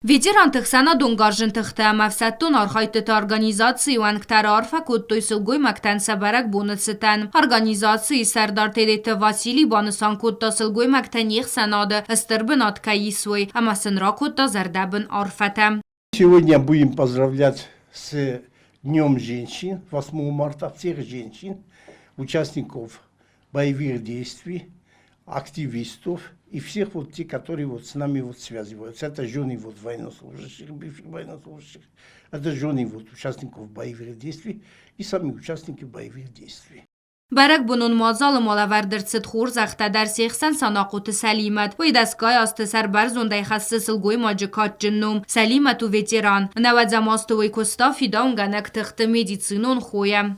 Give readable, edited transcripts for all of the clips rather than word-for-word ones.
Ветеран тыхсана донгаржын тыхта мавсаттон архайтыты организации уанктар арфа куттуй сылгуй мактан сабарак буныцытан. Организации сардар телеты Василий банысан кутта сылгуй мактан ех санады ыстырбын аткаисвой, ама сынра кутта зардабын арфата. Сегодня будем поздравлять с Днем женщин, 8 марта, всех женщин, участников боевых действий, активистов и всех вот те, которые вот с нами вот связываются. Это жены вот военнослужащих, бывших военнослужащих, это жены вот участников боевых действий и сами участники боевых действий. Барак бунун мазал малавардырцыт хур захта در سيخسن ساناقوت سليمت و دستگاه استسر برزون دای خصص الگوی ماجکات جنوم سليمت و ветеран. نواد زماستوی کستا فیدا اونگنک تخت медицинون خویم.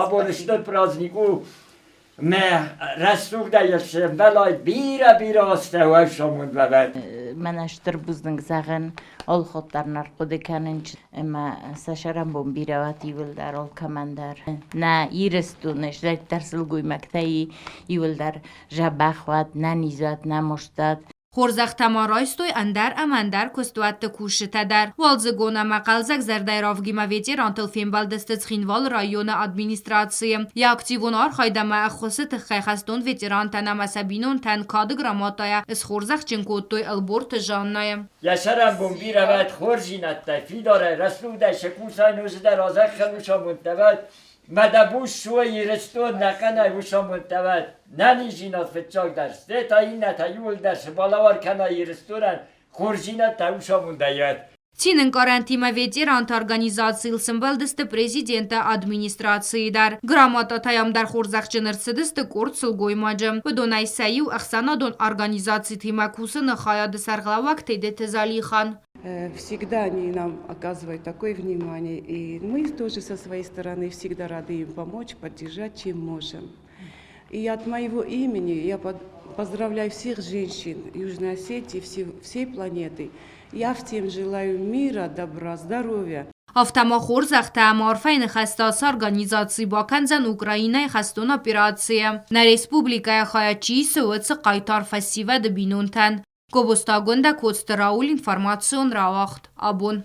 Me rəstuk da yaşayım, belay bira astəvəv şamund və bəd. Mən əşdir buzdың zəğin, ol xodların arqıdı kəninç, mən səşərəm bun biravat yivildər, ol kəməndər. Nə iristun, işlət dərsil güyməkdəyi yivildər, jəbəxvat, nə nizat, nə muştat. خورزخ تمارایستوی اندر امندر کستوات کوشته در والزگونه مقالزک زردای رافگیما ویتیران تلفین بالدست خینوال رایون ادمینستراتسی یا اکتیوون خایدما اخوست خیخستون ویتیران تنم سبینون تن کادگراماتایا از خورزخ چنکوتوی البورت جاننای یشرم بومبی روید خورجینت تفی داره رسلو ده شکوسای نوزه در آزک خلوشا منتود مدبوش شوی رستون نکنه وشا منتود ننیجینات فتچاک درست تا این نتایول درس بالاوار کنه رستورن خورجینت تا وشا منتود Тинен карантима ветерант организации символдысты президента администрации дар. Грамота таямдар хорзахчынырсыдысты корт сылгоймаджы. Подонай саю ахсанадон организации тимакусы нахаяды сарглавак тейдеты залихан. Всегда они нам оказывают такое внимание, и мы тоже со своей стороны всегда рады им помочь, поддержать, чем можем. И от моего имени я поздравляю всех женщин Южной Осетии, всей планеты. Я всем желаю мира, добра, здоровья. Автома хорзахта марфайн хастас организации баканзан Украина хастон операция. На республика хаячи суыцы қайтар фестиваль бинунтан. Кобуста гонда кодстыраул информацион равахт. Абон.